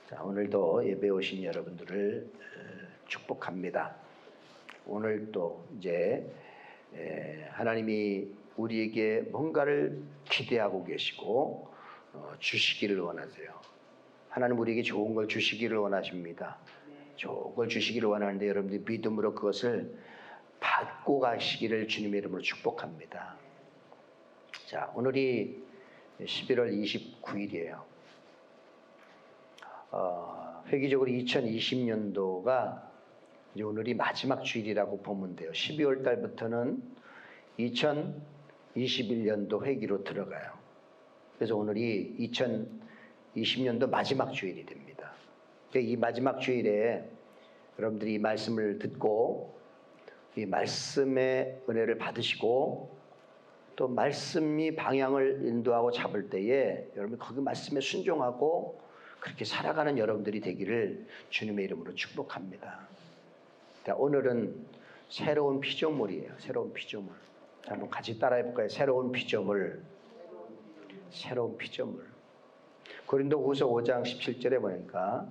자, 오늘도 예배 오신 여러분들을 축복합니다. 오늘 또 이제 하나님이 우리에게 뭔가를 기대하고 계시고 주시기를 원하세요. 하나님 우리에게 좋은 걸 주시기를 원하십니다. 좋은 걸 주시기를 원하는데 여러분들이 믿음으로 그것을 받고 가시기를 주님의 이름으로 축복합니다. 자, 오늘이 11월 29일이에요. 회기적으로 2020년도가 이제 오늘이 마지막 주일이라고 보면 돼요. 12월 달부터는 2021년도 회기로 들어가요. 그래서 오늘이 2020년도 마지막 주일이 됩니다. 이 마지막 주일에 여러분들이 이 말씀을 듣고 이 말씀의 은혜를 받으시고 또 말씀이 방향을 인도하고 잡을 때에 여러분 거기 말씀에 순종하고 그렇게 살아가는 여러분들이 되기를 주님의 이름으로 축복합니다. 자, 오늘은 새로운 피조물이에요. 새로운 피조물. 자, 한번 같이 따라해 볼까요? 새로운 피조물. 새로운 피조물. 고린도후서 5장 17절에 보니까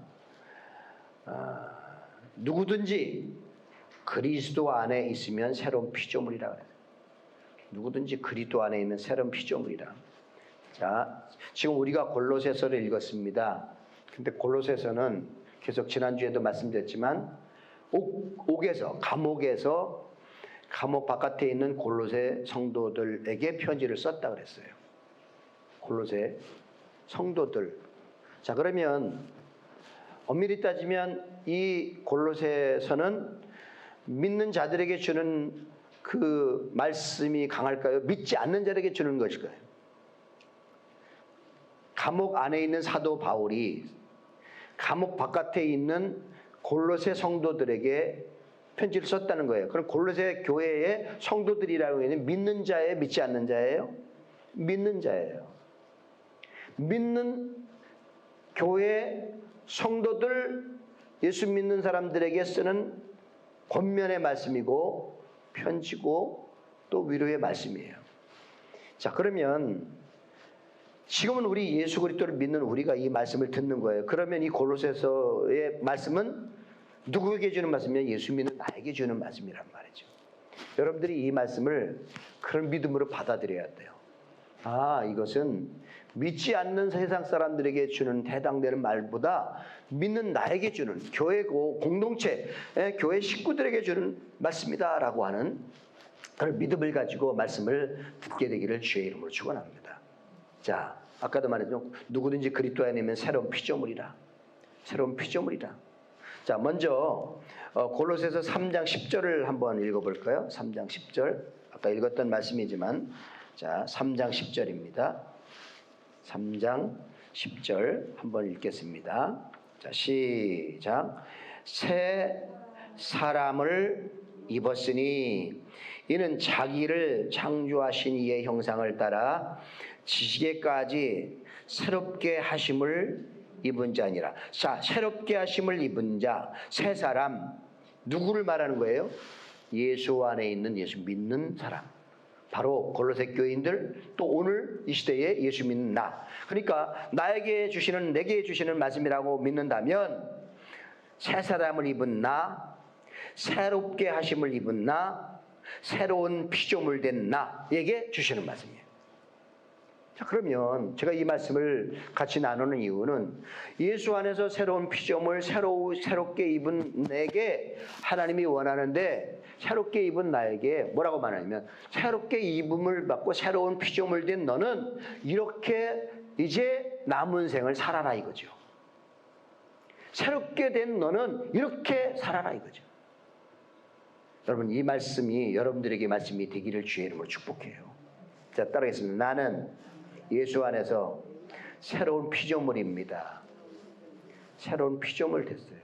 누구든지 그리스도 안에 있으면 새로운 피조물이라 그래요. 누구든지 그리스도 안에 있는 새로운 피조물이라. 자, 지금 우리가 골로새서를 읽었습니다. 근데 골로새서는 계속 지난주에도 말씀드렸지만 감옥 바깥에 있는 골로새 성도들에게 편지를 썼다 그랬어요. 골로새 성도들. 자, 그러면 엄밀히 따지면 이 골로새서는 믿는 자들에게 주는 그 말씀이 강할까요? 믿지 않는 자들에게 주는 것일까요? 감옥 안에 있는 사도 바울이 감옥 바깥에 있는 골로새 성도들에게 편지를 썼다는 거예요. 그럼 골로새 교회의 성도들이라고 하는 믿는 자예요? 믿지 않는 자예요? 믿는 자예요. 믿는 교회 성도들, 예수 믿는 사람들에게 쓰는 권면의 말씀이고 편지고 또 위로의 말씀이에요. 자, 그러면 지금은 우리 예수 그리스도를 믿는 우리가 이 말씀을 듣는 거예요. 그러면 이 골로새서의 말씀은 누구에게 주는 말씀이냐? 예수 믿는 나에게 주는 말씀이란 말이죠. 여러분들이 이 말씀을 그런 믿음으로 받아들여야 돼요. 아, 이것은 믿지 않는 세상 사람들에게 주는 해당되는 말보다 믿는 나에게 주는 교회고 공동체, 교회 식구들에게 주는 말씀이다라고 하는 그런 믿음을 가지고 말씀을 듣게 되기를 주의 이름으로 축원합니다. 자, 아까도 말했죠. 누구든지 그리스도 안에 있는 새로운 피조물이라. 새로운 피조물이라. 자, 먼저 골로새서 3장 10절을 한번 읽어볼까요? 3장 10절. 아까 읽었던 말씀이지만 자, 3장 10절입니다. 3장 10절 한번 읽겠습니다. 자, 시작. 새 사람을 입었으니 이는 자기를 창조하신 이의 형상을 따라 지시게까지 새롭게 하심을 입은 자니라. 자, 새롭게 하심을 입은 자, 새 사람, 누구를 말하는 거예요? 예수 안에 있는 예수 믿는 사람. 바로 골로새 교인들, 또 오늘 이 시대에 예수 믿는 나. 그러니까 내게 주시는 말씀이라고 믿는다면 새 사람을 입은 나, 새롭게 하심을 입은 나, 새로운 피조물 된 나에게 주시는 말씀이에요. 자, 그러면 제가 이 말씀을 같이 나누는 이유는 예수 안에서 새로운 피조물, 새롭게 입은 내게 하나님이 원하는데 새롭게 입은 나에게 뭐라고 말하냐면 새롭게 입음을 받고 새로운 피조물 된 너는 이렇게 이제 남은 생을 살아라 이거죠. 새롭게 된 너는 이렇게 살아라 이거죠. 여러분, 이 말씀이 여러분들에게 말씀이 되기를 주의 이름으로 축복해요. 자, 따라하겠습니다. 나는 예수 안에서 새로운 피조물입니다. 새로운 피조물 됐어요.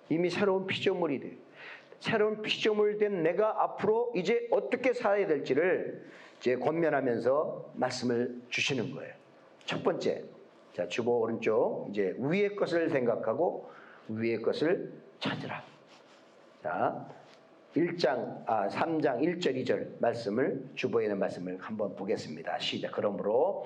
이미 새로운 피조물이 돼요. 새로운 피조물 된 내가 앞으로 이제 어떻게 살아야 될지를 이제 권면하면서 말씀을 주시는 거예요. 첫 번째, 자, 주보 오른쪽 이제 위의 것을 생각하고 위의 것을 찾으라. 자, 3장 1절 2절 말씀을, 주보에 있는 말씀을 한번 보겠습니다. 시작. 그러므로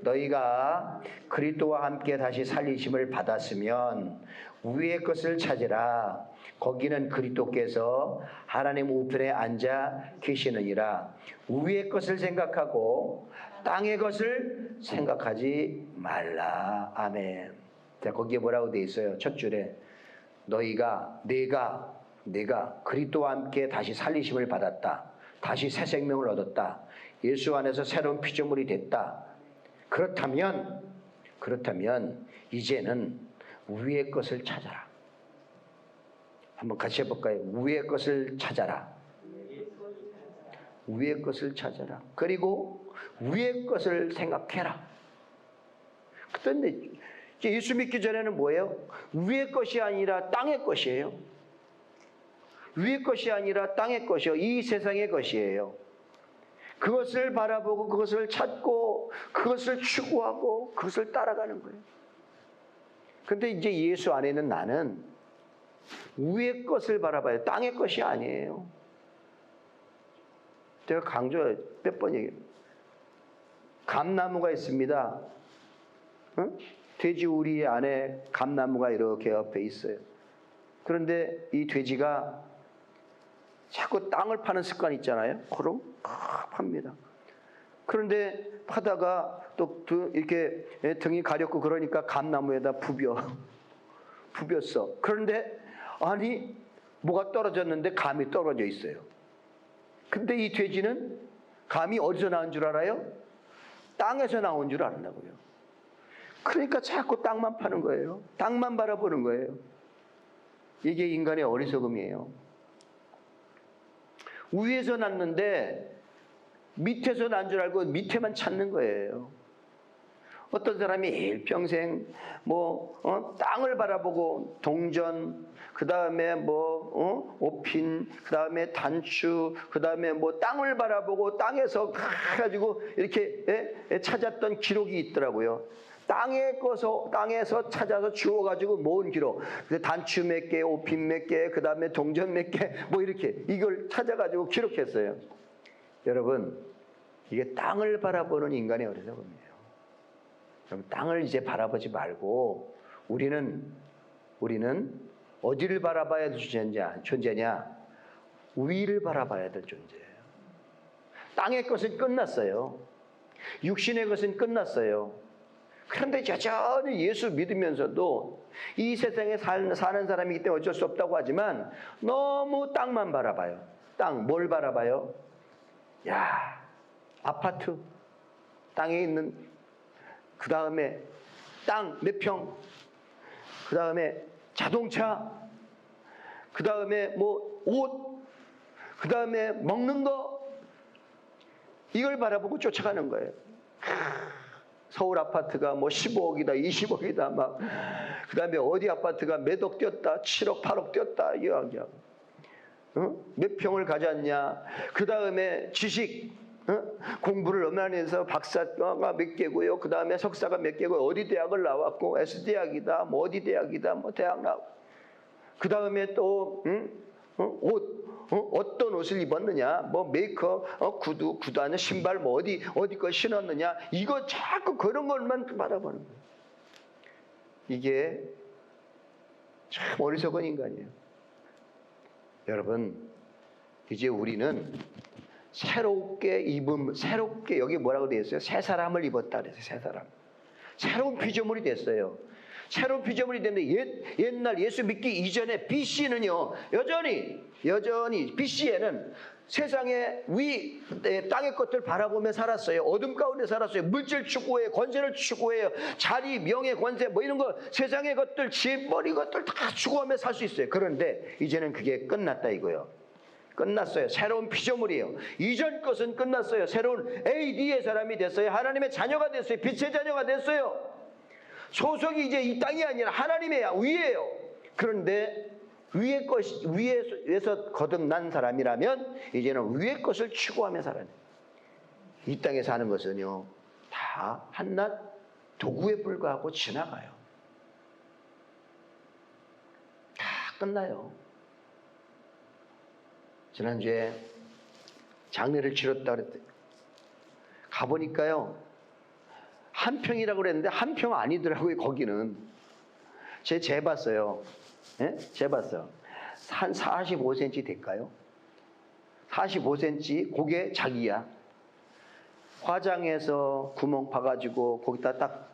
너희가 그리스도와 함께 다시 살리심을 받았으면 위의 것을 찾으라. 거기는 그리스도께서 하나님 우편에 앉아 계시느니라. 위의 것을 생각하고 땅의 것을 생각하지 말라. 아멘. 자, 거기에 뭐라고 되어 있어요? 첫 줄에 내가 그리스도와 함께 다시 살리심을 받았다. 다시 새 생명을 얻었다. 예수 안에서 새로운 피조물이 됐다. 그렇다면 이제는 위의 것을 찾아라. 한번 같이 해볼까요? 위의 것을 찾아라. 위의 것을 찾아라. 그리고 위의 것을 생각해라. 그런데 예수 믿기 전에는 뭐예요? 위의 것이 아니라 땅의 것이에요. 위의 것이 아니라 땅의 것이요. 이 세상의 것이에요. 그것을 바라보고 그것을 찾고 그것을 추구하고 그것을 따라가는 거예요. 그런데 이제 예수 안에 있는 나는 위의 것을 바라봐요. 땅의 것이 아니에요. 제가 강조 몇 번 얘기해요. 감나무가 있습니다. 응? 돼지 우리 안에 감나무가 이렇게 옆에 있어요. 그런데 이 돼지가 자꾸 땅을 파는 습관이 있잖아요. 그럼 팝니다. 그런데 파다가 또 이렇게 등이 가렵고 그러니까 감나무에다 부볐어. 그런데 아니 뭐가 떨어졌는데 감이 떨어져 있어요. 근데 이 돼지는 감이 어디서 나온 줄 알아요? 땅에서 나온 줄 안다고요. 그러니까 자꾸 땅만 파는 거예요. 땅만 바라보는 거예요. 이게 인간의 어리석음이에요. 위에서 났는데 밑에서 난 줄 알고 밑에만 찾는 거예요. 어떤 사람이 일평생 땅을 바라보고 동전, 그 다음에 오핀, 그 다음에 단추, 그 다음에 땅을 바라보고 땅에서 가지고 이렇게 찾았던 기록이 있더라고요. 땅에서 찾아서 주워가지고 모은 기록. 단추 몇 개, 오핀 몇 개, 그 다음에 동전 몇 개, 이렇게 이걸 찾아가지고 기록했어요. 여러분, 이게 땅을 바라보는 인간의 어리석음이에요. 여러분, 땅을 이제 바라보지 말고 우리는 어디를 바라봐야 될 존재냐? 위를 바라봐야 될 존재예요. 땅의 것은 끝났어요. 육신의 것은 끝났어요. 그런데 여전히 예수 믿으면서도 이 세상에 사는 사람이기 때문에 어쩔 수 없다고 하지만 너무 땅만 바라봐요. 땅, 뭘 바라봐요? 아파트, 땅에 있는, 그 다음에 땅 몇 평, 그 다음에 자동차, 그 다음에 옷, 그 다음에 먹는 거, 이걸 바라보고 쫓아가는 거예요. 서울 아파트가 15억이다, 20억이다, 그 다음에 어디 아파트가 몇 억 뛰었다, 7억, 8억 뛰었다, 이야기야. 몇 평을 가졌냐, 그 다음에 지식, 공부를 얼마나 해서 박사가 몇 개고요, 그 다음에 석사가 몇 개고, 어디 대학을 나왔고, S대학이다, 어디 대학이다, 대학 나왔고, 그 다음에 또, 옷, 어떤 옷을 입었느냐, 메이크업, 구두 안에 신발, 어디 거 신었느냐, 이거 자꾸 그런 것만 바라보는 거예요. 이게 참 어리석은 인간이에요. 여러분, 이제 우리는 새롭게 여기 뭐라고 되어 있어요? 새 사람을 입었다 그랬어요. 새 사람. 새로운 피조물이 됐어요. 새로운 피조물이 됐는데 옛날 예수 믿기 이전에 BC는요, 여전히 BC에는 세상의 땅의 것들 바라보며 살았어요. 어둠 가운데 살았어요. 물질 추구해요. 권세를 추구해요. 자리, 명예, 권세 이런 거, 세상의 것들, 지혜머리 것들 다 추구하며 살 수 있어요. 그런데 이제는 그게 끝났다 이거예요. 끝났어요. 새로운 피조물이에요. 이전 것은 끝났어요. 새로운 AD의 사람이 됐어요. 하나님의 자녀가 됐어요. 빛의 자녀가 됐어요. 소속이 이제 이 땅이 아니라 하나님의 위예요. 그런데 위에서 거듭난 사람이라면 이제는 위의 것을 추구하며 살아야 돼요. 이 땅에 사는 것은요, 다 한낱 도구에 불과하고 지나가요. 다 끝나요. 지난주에 장례를 치렀다 그랬더니 가보니까요, 한 평이라고 그랬는데 한 평 아니더라고요. 거기는 재봤어요. 예? 재봤어요. 한 45cm 될까요? 45cm 그게 자기야. 화장해서 구멍 파가지고 거기다 딱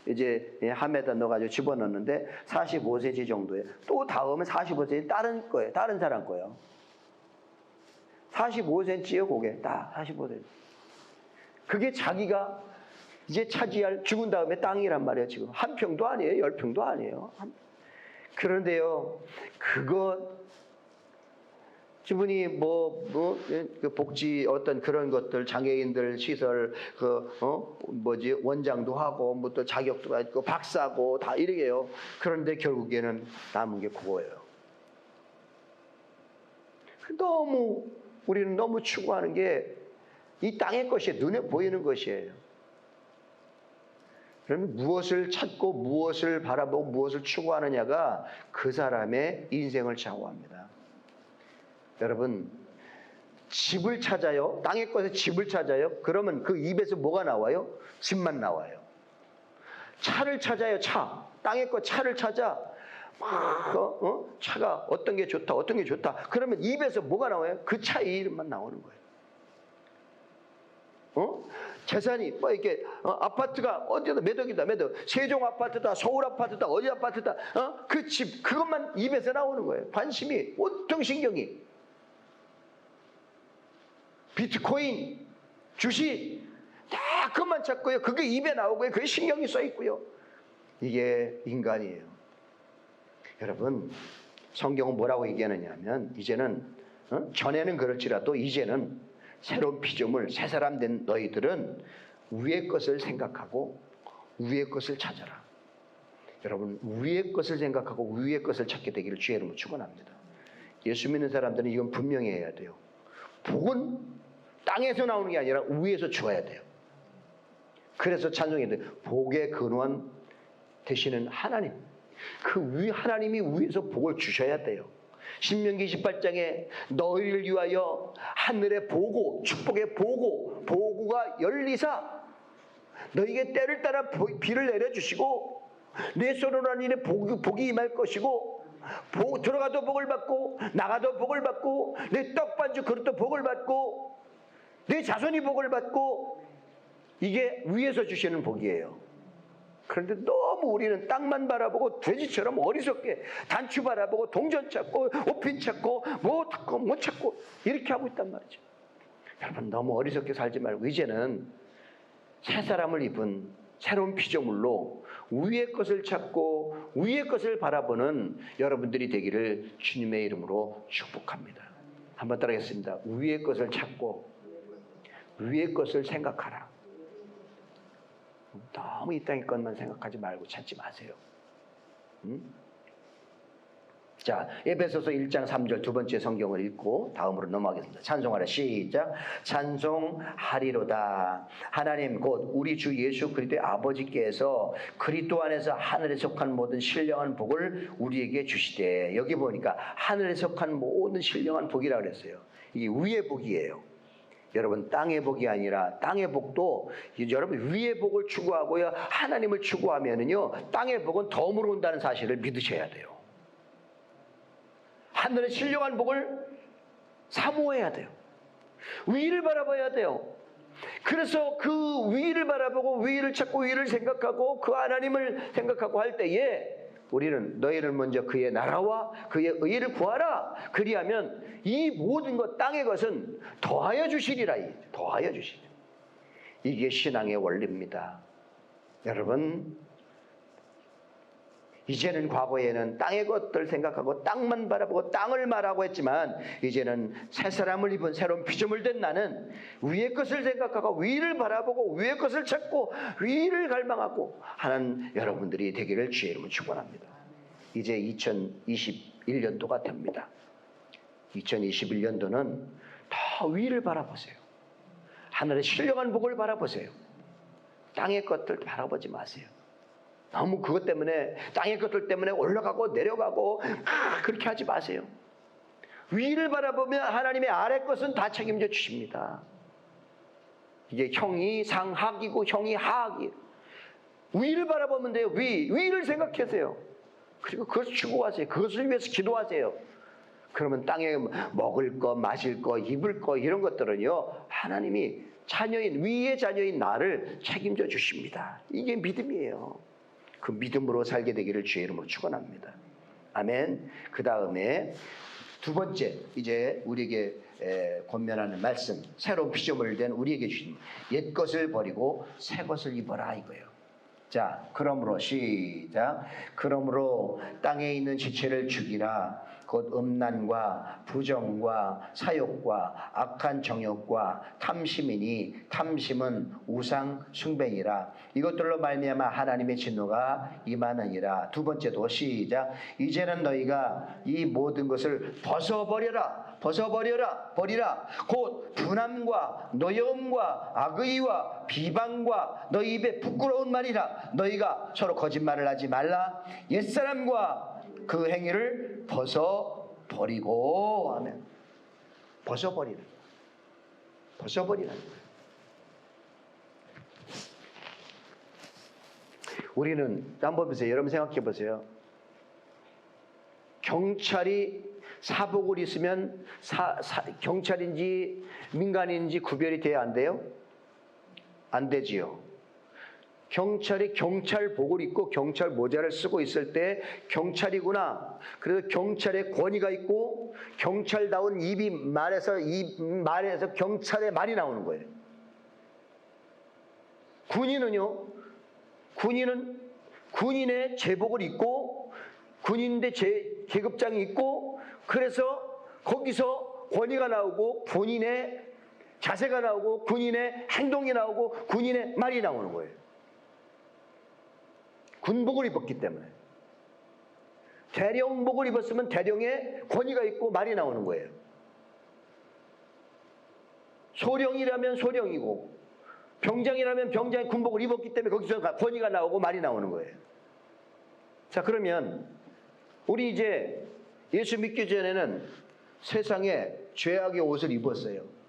이제 함에다 넣어가지고 집어넣는데 45cm 정도에, 또 다음에 45cm 다른 거예요. 다른 사람 거예요. 45cm요. 그게 딱 45cm. 그게 자기가 이제 차지할 죽은 다음에 땅이란 말이에요. 지금 한 평도 아니에요. 10평도 아니에요. 그런데요, 그거 지분이 그 복지 어떤 그런 것들, 장애인들 시설 원장도 하고 뭐 또 자격도 있고 박사고 다 이래요. 그런데 결국에는 남은 게 그거예요. 우리는 너무 추구하는 게 이 땅의 것이 눈에 보이는 것이에요. 그러면 무엇을 찾고 무엇을 바라보고 무엇을 추구하느냐가 그 사람의 인생을 좌우합니다. 여러분, 집을 찾아요. 땅의 것에 집을 찾아요. 그러면 그 입에서 뭐가 나와요? 집만 나와요. 차를 찾아요. 차. 땅의 것 차를 찾아. 차가 어떤 게 좋다, 어떤 게 좋다. 그러면 입에서 뭐가 나와요? 그 차의 이름만 나오는 거예요. 재산이 이렇게 아파트가 어디다 몇 억이다, 몇 억. 세종 아파트다, 서울 아파트다, 어디 아파트다. 그 집 그것만 입에서 나오는 거예요. 관심이, 온통 신경이. 비트코인, 주식 다 그것만 찾고요. 그게 입에 나오고요. 그게 신경이 써 있고요. 이게 인간이에요. 여러분, 성경은 뭐라고 얘기하느냐면, 이제는 전에는 그럴지라도 이제는 새로운 피조물, 새 사람 된 너희들은 위의 것을 생각하고 위의 것을 찾아라. 여러분, 위의 것을 생각하고 위의 것을 찾게 되기를 주의 이름으로 축원합니다. 예수 믿는 사람들은 이건 분명히 해야 돼요. 복은 땅에서 나오는 게 아니라 위에서 주어야 돼요. 그래서 찬송해야 돼요. 복의 근원 되시는 하나님. 하나님이 위에서 복을 주셔야 돼요. 신명기 28장에 너희를 위하여 하늘의 보고, 축복의 보고가 열리사 너희에게 때를 따라 비를 내려주시고 내 손으로 한 일에 복이 임할 것이고, 들어가도 복을 받고 나가도 복을 받고 내 떡반죽 그릇도 복을 받고 내 자손이 복을 받고, 이게 위에서 주시는 복이에요. 그런데 너무 우리는 땅만 바라보고 돼지처럼 어리석게 단추 바라보고 동전 찾고 옷핀 찾고 뭐 찾고 이렇게 하고 있단 말이죠. 여러분, 너무 어리석게 살지 말고 이제는 새 사람을 입은 새로운 피조물로 위의 것을 찾고 위의 것을 바라보는 여러분들이 되기를 주님의 이름으로 축복합니다. 한번 따라하겠습니다. 위의 것을 찾고 위의 것을 생각하라. 너무 이 땅의 것만 생각하지 말고 찾지 마세요. 자, 에베소서 1장 3절 두 번째 성경을 읽고 다음으로 넘어가겠습니다. 찬송하라. 시작. 찬송하리로다. 하나님 곧 우리 주 예수 그리스도의 아버지께서 그리스도 안에서 하늘에 속한 모든 신령한 복을 우리에게 주시되, 여기 보니까 하늘에 속한 모든 신령한 복이라고 그랬어요. 이게 위의 복이에요. 여러분, 땅의 복이 아니라, 땅의 복도 여러분 위의 복을 추구하고요, 하나님을 추구하면은요, 땅의 복은 덤으로 온다는 사실을 믿으셔야 돼요. 하늘의 신령한 복을 사모해야 돼요. 위를 바라봐야 돼요. 그래서 그 위를 바라보고 위를 찾고 위를 생각하고 그 하나님을 생각하고 할 때에 우리는 너희를 먼저 그의 나라와 그의 의를 구하라. 그리하면 이 모든 것, 땅의 것은 더하여 주시리라. 더하여 주시리라. 이게 신앙의 원리입니다. 여러분, 이제는 과거에는 땅의 것들 생각하고 땅만 바라보고 땅을 말하고 했지만, 이제는 새 사람을 입은 새로운 피조물 된 나는 위의 것을 생각하고 위를 바라보고 위의 것을 찾고 위를 갈망하고 하는 여러분들이 되기를 주의 이름으로 축원합니다. 이제 2021년도가 됩니다. 2021년도는 더 위를 바라보세요. 하늘의 신령한 복을 바라보세요. 땅의 것들 바라보지 마세요. 너무 그것 때문에, 땅의 것들 때문에 올라가고 내려가고 그렇게 하지 마세요. 위를 바라보면 하나님의 아래 것은 다 책임져 주십니다. 이게 형이 상하이고 형이 하악이에요. 위를 바라보면 돼요. 위를 생각하세요. 그리고 그것을 추구하세요. 그것을 위해서 기도하세요. 그러면 땅에 먹을 거, 마실 거, 입을 거 이런 것들은요, 하나님이 위의 자녀인 나를 책임져 주십니다. 이게 믿음이에요. 그 믿음으로 살게 되기를 주의 이름으로 축원합니다. 아멘. 그 다음에 두 번째, 이제 우리에게 권면하는 말씀, 새로운 피조물 된 우리에게 주신 옛 것을 버리고 새 것을 입어라 이거예요. 자, 그러므로 시작. 그러므로 땅에 있는 지체를 죽이라. 곧 음란과 부정과 사욕과 악한 정욕과 탐심이니 탐심은 우상 숭배니라. 이것들로 말미암아 하나님의 진노가 임하느니라. 두 번째도 시작. 이제는 너희가 이 모든 것을 벗어버려라. 버리라. 곧 분함과 노여움과 악의와 비방과 너희 입에 부끄러운 말이라. 너희가 서로 거짓말을 하지 말라. 옛사람과 그 행위를 벗어버리고 하면 벗어버리라. 우리는 한번 보세요. 여러분 생각해 보세요. 경찰이 사복을 입으면 경찰인지 민간인지 구별이 돼야 안 돼요? 안 되지요. 경찰이 경찰복을 입고 경찰 모자를 쓰고 있을 때 경찰이구나. 그래서 경찰의 권위가 있고 경찰다운 말에서 경찰의 말이 나오는 거예요. 군인은요. 군인은 군인의 제복을 입고 군인인데 계급장이 있고 그래서 거기서 권위가 나오고 군인의 자세가 나오고 군인의 행동이 나오고 군인의 말이 나오는 거예요. 군복을 입었기 때문에. 대령복을 입었으면 대령의 권위가 있고 말이 나오는 거예요. 소령이라면 소령이고 병장이라면 병장의 군복을 입었기 때문에 거기서 권위가 나오고 말이 나오는 거예요. 자, 그러면 우리 이제 예수 믿기 전에는 세상에 죄악의 옷을 입었어요.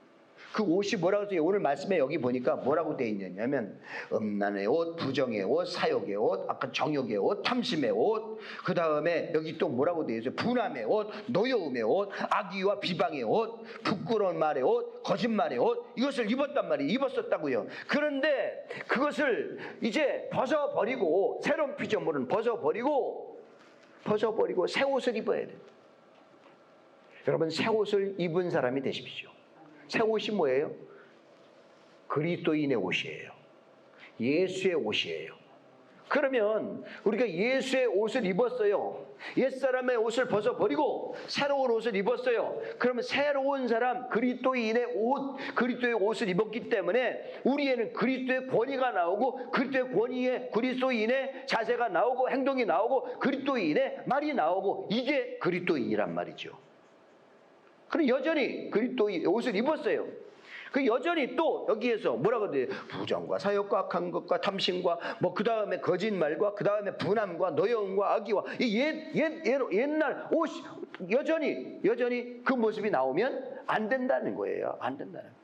그 옷이 뭐라고 써요? 오늘 말씀에 여기 보니까 뭐라고 되어 있냐면 음란의 옷, 부정의 옷, 사욕의 옷, 아까 정욕의 옷, 탐심의 옷, 그 다음에 여기 또 뭐라고 되어 있어요? 분함의 옷, 노여움의 옷, 악의와 비방의 옷, 부끄러운 말의 옷, 거짓말의 옷, 이것을 입었단 말이에요. 입었었다고요. 그런데 그것을 이제 벗어버리고 새로운 피조물은 벗어버리고 새 옷을 입어야 돼요. 여러분 새 옷을 입은 사람이 되십시오. 새 옷이 뭐예요? 그리스도인의 옷이에요. 예수의 옷이에요. 그러면 우리가 예수의 옷을 입었어요. 옛사람의 옷을 벗어버리고 새로운 옷을 입었어요. 그러면 새로운 사람, 그리스도의 옷을 입었기 때문에 우리에는 그리스도의 권위가 나오고 그리스도인의 자세가 나오고 행동이 나오고 그리스도인의 말이 나오고 이게 그리스도인이란 말이죠. 그럼 여전히 그리스도의 옷을 입었어요. 그 여전히 또 여기에서 뭐라고 해야 돼요? 부정과 사욕과 악한 것과 탐심과 그 다음에 거짓말과 그 다음에 분함과 노여움과 악의와 옛날 옷 여전히 그 모습이 나오면 안 된다는 거예요. 안 된다는 거예요.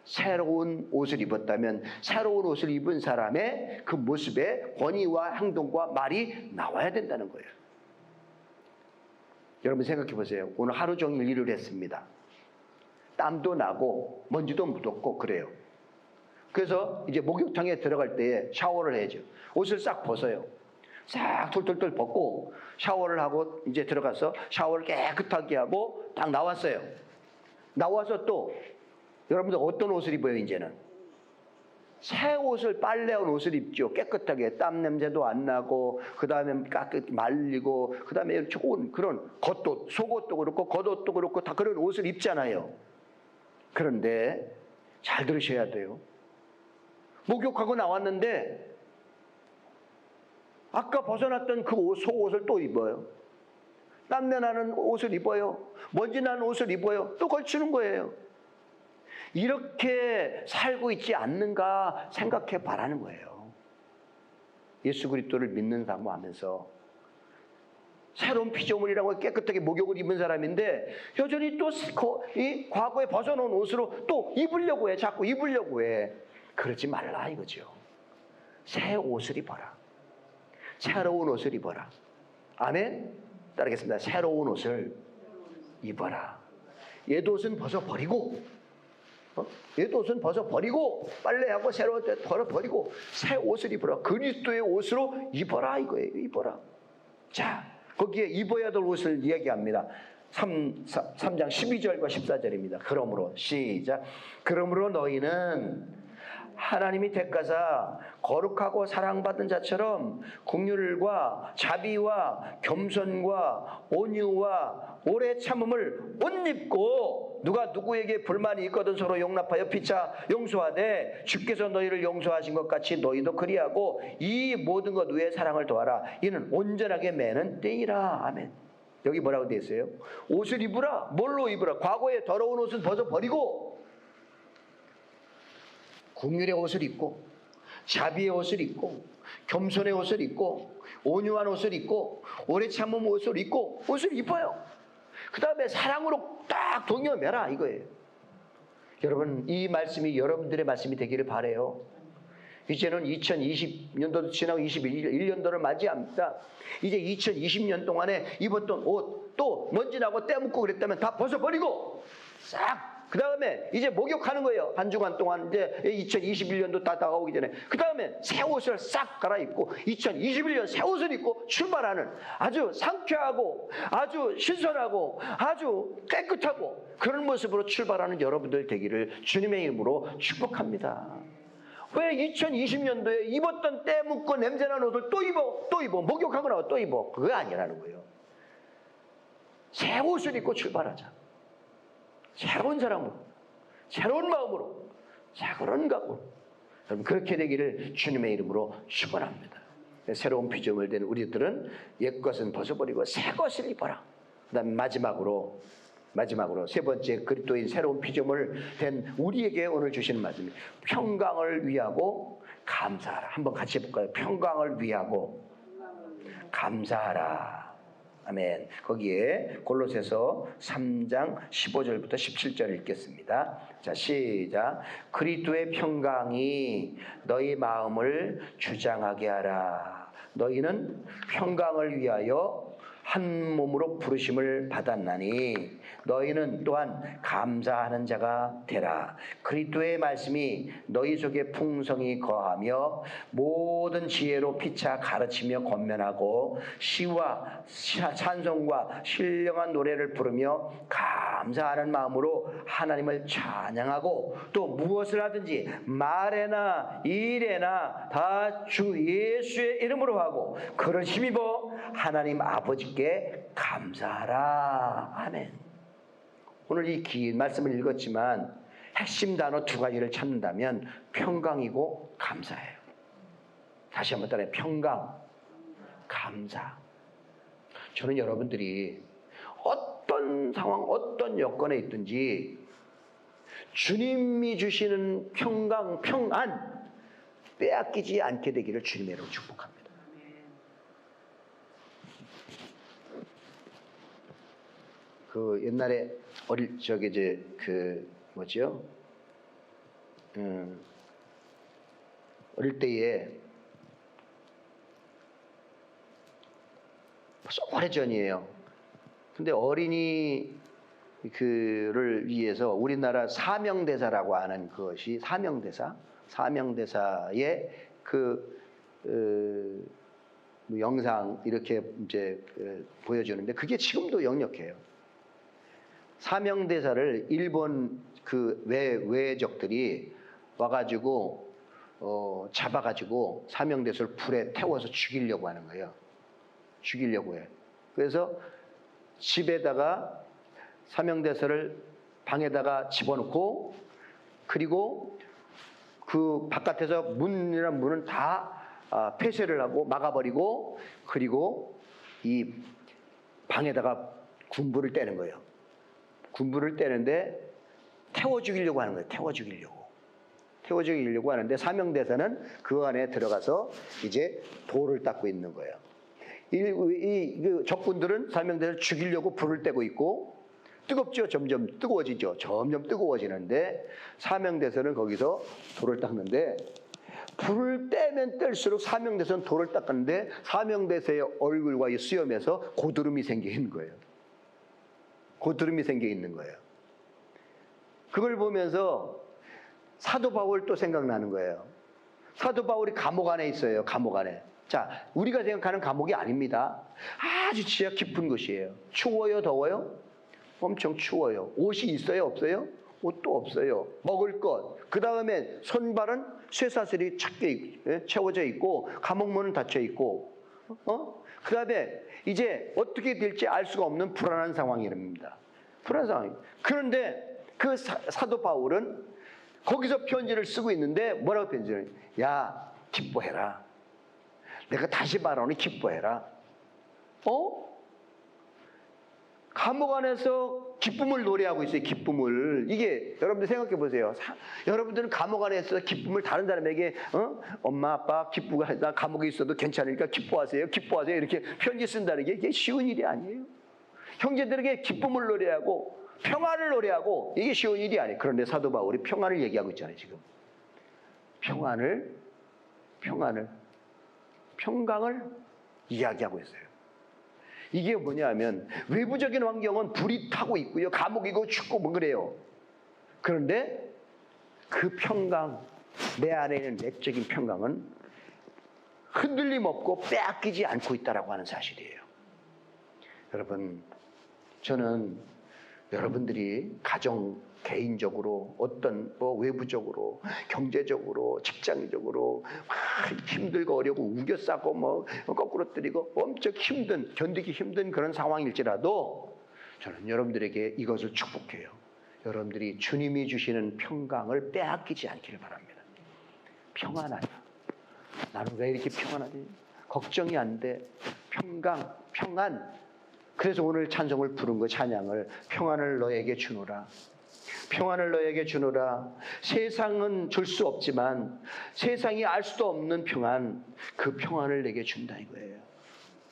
새로운 옷을 입었다면 새로운 옷을 입은 사람의 그 모습의 권위와 행동과 말이 나와야 된다는 거예요. 여러분 생각해 보세요. 오늘 하루 종일 일을 했습니다. 땀도 나고 먼지도 묻었고 그래요. 그래서 이제 목욕탕에 들어갈 때 샤워를 해야죠. 옷을 싹 벗어요. 싹 털털털 벗고 샤워를 하고 이제 들어가서 샤워를 깨끗하게 하고 딱 나왔어요. 나와서 또 여러분들 어떤 옷을 입어요? 이제는 새 옷을 빨래한 옷을 입죠. 깨끗하게 땀 냄새도 안 나고 그 다음에 깨끗 말리고 그 다음에 좋은 그런 겉옷, 속옷도 그렇고 겉옷도 그렇고 다 그런 옷을 입잖아요. 그런데 잘 들으셔야 돼요. 목욕하고 나왔는데 아까 벗어났던 그 속옷을 또 입어요. 땀내 나는 옷을 입어요. 먼지 나는 옷을 입어요. 또 걸치는 거예요. 이렇게 살고 있지 않는가 생각해 바라는 거예요. 예수 그리스도를 믿는 사람하면서 새로운 피조물이라고 깨끗하게 목욕을 입은 사람인데 여전히 또 이 과거에 벗어놓은 옷으로 또 입으려고 해. 자꾸 입으려고 해. 그러지 말라 이거죠. 새 옷을 입어라. 새로운 옷을 입어라. 아멘? 따르겠습니다. 새로운 옷을 입어라. 옛 옷은 벗어버리고 옛 옷은 벗어버리고 빨래하고 새로운 옷을 벗어버리고 새 옷을 입어라. 그리스도의 옷으로 입어라 이거예요. 입어라. 자, 거기에 입어야 될 옷을 이야기합니다. 3장 12절과 14절입니다. 그러므로 시작. 그러므로 너희는 하나님이 택하사 거룩하고 사랑받은 자처럼 긍휼과 자비와 겸손과 온유와 오래 참음을 옷 입고 누가 누구에게 불만이 있거든 서로 용납하여 피차 용서하되 주께서 너희를 용서하신 것 같이 너희도 그리하고 이 모든 것 위에 사랑을 더하라. 이는 온전하게 매는 때이라. 아멘. 여기 뭐라고 되어 있어요? 옷을 입으라. 뭘로 입으라? 과거에 더러운 옷은 벗어버리고 긍휼의 옷을 입고 자비의 옷을 입고 겸손의 옷을 입고 온유한 옷을 입고 오래 참은 옷을 입고 옷을 입어요. 그 다음에 사랑으로 딱 동여매라 이거예요. 여러분 이 말씀이 여러분들의 말씀이 되기를 바라요. 이제는 2020년도도 지나고 21년도를 맞이합니다. 이제 2020년 동안에 입었던 옷 또 먼지 나고 때 묻고 그랬다면 다 벗어버리고 싹 그 다음에 이제 목욕하는 거예요. 한 주간 동안 이제 2021년도 다 다가오기 전에 그 다음에 새 옷을 싹 갈아입고 2021년 새 옷을 입고 출발하는 아주 상쾌하고 아주 신선하고 아주 깨끗하고 그런 모습으로 출발하는 여러분들 되기를 주님의 이름으로 축복합니다. 왜 2020년도에 입었던 때 묻고 냄새나는 옷을 또 입어 목욕하고 나와 또 입어. 그거 아니라는 거예요. 새 옷을 입고 출발하자. 새로운 사람으로, 새로운 마음으로, 새로운 각오로. 여러분 그렇게 되기를 주님의 이름으로 축원합니다. 새로운 피조물 된 우리들은 옛것은 벗어버리고 새 것을 입어라. 그 다음에 마지막으로 세 번째 그리스도인 새로운 피조물 된 우리에게 오늘 주시는 말씀이 평강을 위하고 감사하라. 한번 같이 해볼까요? 평강을 위하고 감사하라. 아멘. 거기에 골로새서 3장 15절부터 17절 읽겠습니다. 자, 시작. 그리스도의 평강이 너희 마음을 주장하게 하라. 너희는 평강을 위하여 한 몸으로 부르심을 받았나니 너희는 또한 감사하는 자가 되라. 그리스도의 말씀이 너희 속에 풍성히 거하며 모든 지혜로 피차 가르치며 권면하고 시와 찬송과 신령한 노래를 부르며 감사하는 마음으로 하나님을 찬양하고 또 무엇을 하든지 말에나 일에나 다 주 예수의 이름으로 하고 그를 힘입어 하나님 아버지께 감사하라. 아멘. 오늘 이 긴 말씀을 읽었지만 핵심 단어 두 가지를 찾는다면 평강이고 감사예요. 다시 한번 따라해. 평강, 감사. 저는 여러분들이 어떤 상황, 어떤 여건에 있든지 주님이 주시는 평강, 평안 빼앗기지 않게 되기를 주님의 이름으로 축복합니다. 그 옛날에 어릴 적에 이제 그 뭐지요? 어릴 때에 벌써 오래전이에요. 근데 어린이 그를 위해서 우리나라 사명대사라고 하는 것이 사명대사의 뭐 영상 이렇게 이제 보여주는데 그게 지금도 역력해요. 사명대사를 일본 그 외적들이 와가지고 잡아가지고 사명대사를 불에 태워서 죽이려고 하는 거예요. 죽이려고 해. 그래서 집에다가 사명대사를 방에다가 집어넣고 그리고 그 바깥에서 문이란 문은 다 폐쇄를 하고 막아버리고 그리고 이 방에다가 군부를 떼는 거예요. 군부를 떼는데 태워 죽이려고 하는 거예요. 태워 죽이려고 하는데 사명대사는 그 안에 들어가서 이제 돌을 닦고 있는 거예요. 그 적군들은 사명대를 죽이려고 불을 떼고 있고, 뜨겁죠. 점점 뜨거워지죠. 점점 뜨거워지는데 사명대서는 거기서 돌을 닦는데, 불을 떼면 뗄수록 사명대서는 돌을 닦는데 사명대서의 얼굴과 이 수염에서 고드름이 생겨 있는 거예요. 고드름이 생겨 있는 거예요. 그걸 보면서 사도 바울 또 생각나는 거예요. 사도 바울이 감옥 안에 있어요. 감옥 안에. 자, 우리가 생각하는 감옥이 아닙니다. 아주 지하 깊은 곳이에요. 추워요? 더워요? 엄청 추워요. 옷이 있어요? 없어요? 옷도 없어요. 먹을 것. 그 다음에 손발은 쇠사슬이 채워져 있고 감옥문은 닫혀 있고, 그 다음에 이제 어떻게 될지 알 수가 없는 불안한 상황입니다. 불안한 상황. 그런데 그 사도 바울은 거기서 편지를 쓰고 있는데 뭐라고 편지를? 야, 기뻐해라. 내가 다시 말하노니 기뻐해라. 감옥 안에서 기쁨을 노래하고 있어요. 기쁨을. 이게 여러분들 생각해 보세요. 여러분들은 감옥 안에서 기쁨을 다른 사람에게 엄마 아빠 기쁘가 나 감옥에 있어도 괜찮으니까 기뻐하세요. 기뻐하세요. 이렇게 편지 쓴다는 게 이게 쉬운 일이 아니에요. 형제들에게 기쁨을 노래하고 평안을 노래하고 이게 쉬운 일이 아니에요. 그런데 사도 바울이 평안을 얘기하고 있잖아요. 지금 평강을 이야기하고 있어요. 이게 뭐냐면 외부적인 환경은 불이 타고 있고요. 감옥이고 춥고 뭐 그래요. 그런데 그 평강, 내 안에 있는 내적인 평강은 흔들림 없고 빼앗기지 않고 있다라고 하는 사실이에요. 여러분, 저는 여러분들이 가정, 개인적으로 어떤 외부적으로 경제적으로 직장적으로 힘들고 어려고 우겨싸고 거꾸로 뜨리고 엄청 견디기 힘든 그런 상황일지라도 저는 여러분들에게 이것을 축복해요. 여러분들이 주님이 주시는 평강을 빼앗기지 않기를 바랍니다. 평안하다. 나는 왜 이렇게 평안하지? 걱정이 안 돼. 평안. 그래서 오늘 찬송을 부른 거, 찬양을 평안을 너에게 주노라. 평안을 너에게 주노라. 세상은 줄 수 없지만 세상이 알 수도 없는 평안, 그 평안을 내게 준다 이거예요.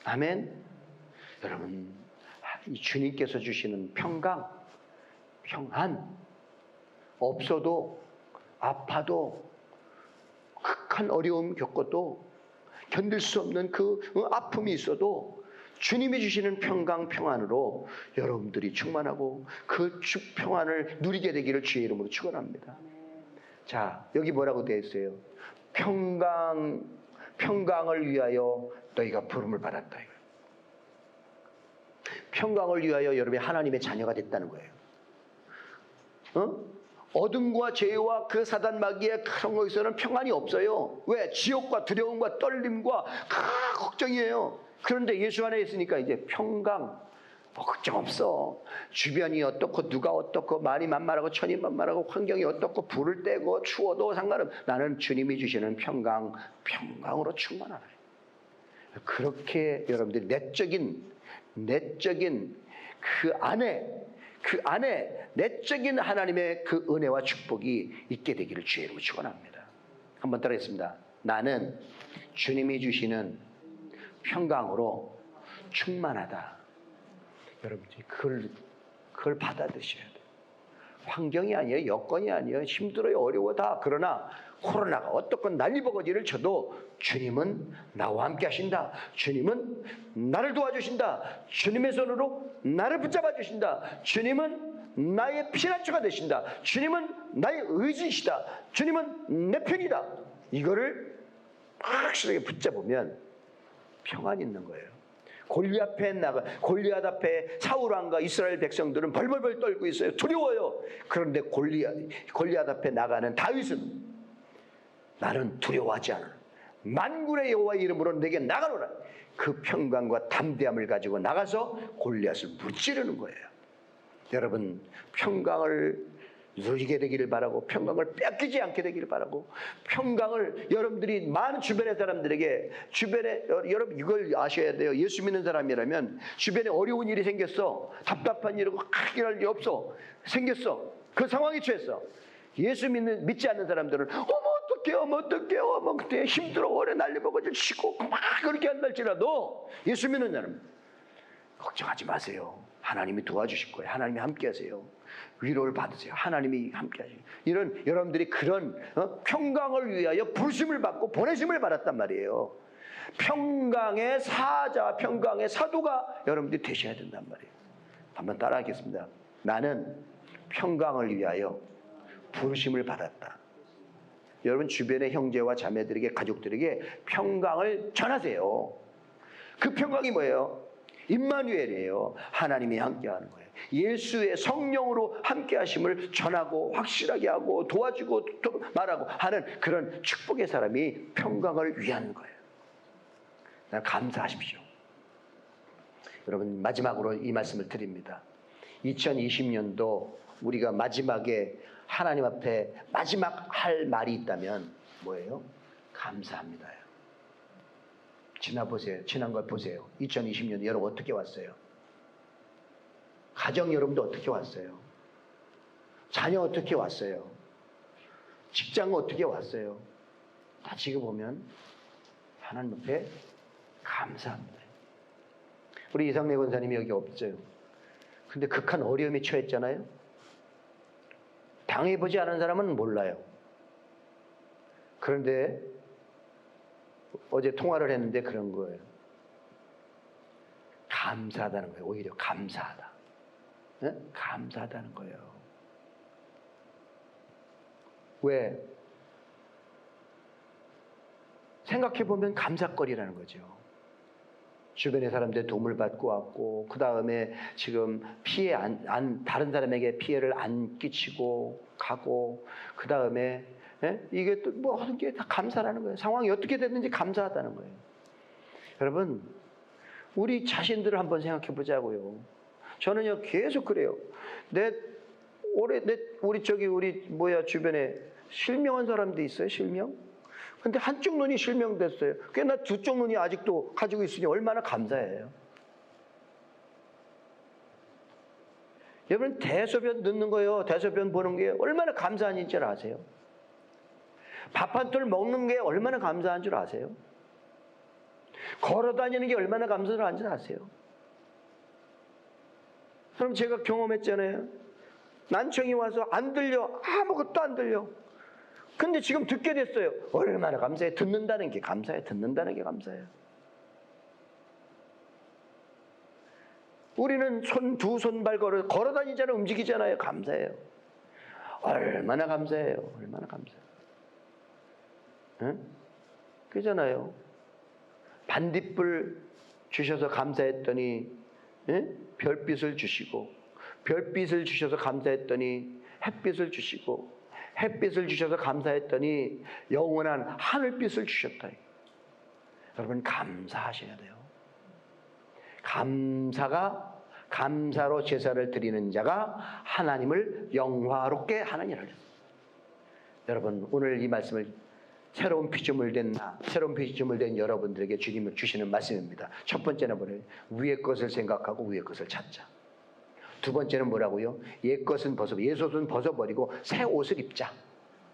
아멘. 여러분, 이 주님께서 주시는 평강, 평안, 없어도 아파도 극한 어려움 겪어도 견딜 수 없는 그 아픔이 있어도 주님이 주시는 평강, 평안으로 여러분들이 충만하고 그 평안을 누리게 되기를 주의 이름으로 축원합니다. 자, 여기 뭐라고 되어 있어요? 평강을 위하여 너희가 부름을 받았다. 평강을 위하여 여러분이 하나님의 자녀가 됐다는 거예요. 어둠과 죄와 그 사단 마귀의 그런 거에서는 평안이 없어요. 왜? 지옥과 두려움과 떨림과 걱정이에요. 그런데 예수 안에 있으니까 이제 평강, 걱정 없어. 주변이 어떻고 누가 어떻고 말이 만만하고 천이 만만하고 환경이 어떻고 불을 떼고 추워도 상관없어. 나는 주님이 주시는 평강으로 충만하네. 그렇게 여러분들이 내적인 그 안에 내적인 하나님의 그 은혜와 축복이 있게 되기를 주의 이름으로 축원합니다. 한번 따라하겠습니다. 나는 주님이 주시는 평강으로 충만하다. 여러분들이 그걸 받아들이셔야 돼요. 환경이 아니에요. 여건이 아니에요. 힘들어요. 어려워 다. 그러나 코로나가 어떻건 난리버거지를 쳐도 주님은 나와 함께 하신다. 주님은 나를 도와주신다. 주님의 손으로 나를 붙잡아 주신다. 주님은 나의 피난처가 되신다. 주님은 나의 의지이시다. 주님은 내 편이다. 이거를 확실하게 붙잡으면 평안이 있는 거예요. 골리앗 앞에 사울 왕과 이스라엘 백성들은 벌벌벌 떨고 있어요. 두려워요. 그런데 골리앗 앞에 나가는 다윗은 나는 두려워하지 않아. 만군의 여호와 이름으로 내게 나가노라. 그 평강과 담대함을 가지고 나가서 골리앗을 무찌르는 거예요. 여러분, 평강을 누리게 되기를 바라고 평강을 뺏기지 않게 되기를 바라고 평강을 여러분들이 많은 주변의 사람들에게 여러분 이걸 아셔야 돼요. 예수 믿는 사람이라면 주변에 어려운 일이 생겼어. 답답한 일이고 해결할 일 없어. 생겼어. 그 상황에 처했어. 예수 믿지 않는 사람들은 어머 어떡해요. 뭐 그때 힘들어 오래 날려먹어질 치고 막 그렇게 한달지라도 예수 믿는 자는 걱정하지 마세요. 하나님이 도와주실 거예요. 하나님이 함께 하세요. 위로를 받으세요. 하나님이 함께 하세요. 이런 여러분들이 그런 평강을 위하여 부르심을 받고 보내심을 받았단 말이에요. 평강의 사자, 평강의 사도가 여러분들이 되셔야 된단 말이에요. 한번 따라하겠습니다. 나는 평강을 위하여 부르심을 받았다. 여러분 주변의 형제와 자매들에게, 가족들에게 평강을 전하세요. 그 평강이 뭐예요? 임마누엘이에요. 하나님이 함께하는 거예요. 예수의 성령으로 함께하심을 전하고 확실하게 하고 도와주고 말하고 하는 그런 축복의 사람이 평강을 위한 거예요. 감사하십시오. 여러분 마지막으로 이 말씀을 드립니다. 2020년도 우리가 마지막에 하나님 앞에 마지막 할 말이 있다면 뭐예요? 감사합니다. 지난 걸 보세요. 2020년 여러분 어떻게 왔어요? 가정 여러분도 어떻게 왔어요? 자녀 어떻게 왔어요? 직장 어떻게 왔어요? 다 지금 보면 하나님 앞에 감사합니다. 우리 이상래 권사님이 여기 없어요. 근데 극한 어려움에 처했잖아요. 당해보지 않은 사람은 몰라요. 그런데 어제 통화를 했는데 그런 거예요. 감사하다는 거예요. 오히려 감사하다. 네? 감사하다는 거예요. 왜? 생각해보면 감사거리라는 거죠. 주변의 사람들의 도움을 받고 왔고, 그 다음에 지금 다른 사람에게 피해를 안 끼치고 가고, 그 다음에 이게 또 모든 게 다 감사라는 거예요. 상황이 어떻게 됐는지 감사하다는 거예요. 여러분, 우리 자신들을 한번 생각해 보자고요. 저는요 계속 그래요. 우리 주변에 실명한 사람도 있어요. 실명. 근데 한쪽 눈이 실명됐어요. 그게 나 두쪽 눈이 아직도 가지고 있으니 얼마나 감사해요. 여러분 대소변 넣는 거요, 대소변 보는 게 얼마나 감사한 줄 아세요? 밥 한 톨 먹는 게 얼마나 감사한 줄 아세요? 걸어 다니는 게 얼마나 감사한 줄 아세요? 그럼 제가 경험했잖아요. 난청이 와서 안 들려. 아무것도 안 들려. 근데 지금 듣게 됐어요. 얼마나 감사해. 듣는다는 게 감사해. 듣는다는 게 감사해요. 우리는 두 손발 걸어 다니잖아요. 움직이잖아요. 감사해요. 얼마나 감사해요. 얼마나 감사해요. 응? 그잖아요. 반딧불 주셔서 감사했더니 별빛을 주시고, 별빛을 주셔서 감사했더니 햇빛을 주시고, 햇빛을 주셔서 감사했더니 영원한 하늘빛을 주셨다. 여러분 감사하셔야 돼요. 감사로 제사를 드리는 자가 하나님을 영화롭게 하느니라. 여러분 오늘 이 말씀을 새로운 피조물 된 여러분들에게 주님을 주시는 말씀입니다. 첫 번째는 뭐래요? 위의 것을 생각하고 위의 것을 찾자. 두 번째는 뭐라고요? 옛 것은 옛옷은 벗어버리고 새 옷을 입자.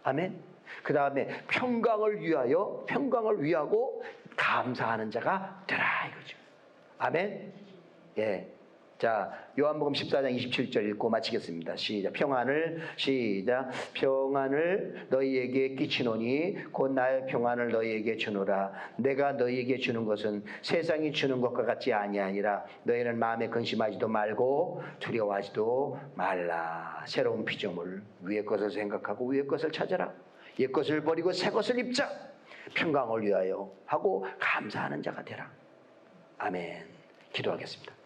아멘. 그 다음에 평강을 위하고 감사하는 자가 되라 이거죠. 아멘. 예. 자, 요한복음 14장 27절 읽고 마치겠습니다. 시작. 평안을 너희에게 끼치노니 곧 나의 평안을 너희에게 주노라. 내가 너희에게 주는 것은 세상이 주는 것과 같지 아니하니라. 너희는 마음에 근심하지도 말고 두려워하지도 말라. 새로운 피조물, 위의 것을 생각하고 위의 것을 찾아라. 옛 것을 버리고 새 것을 입자. 평강을 위하여 하고 감사하는 자가 되라. 아멘. 기도하겠습니다.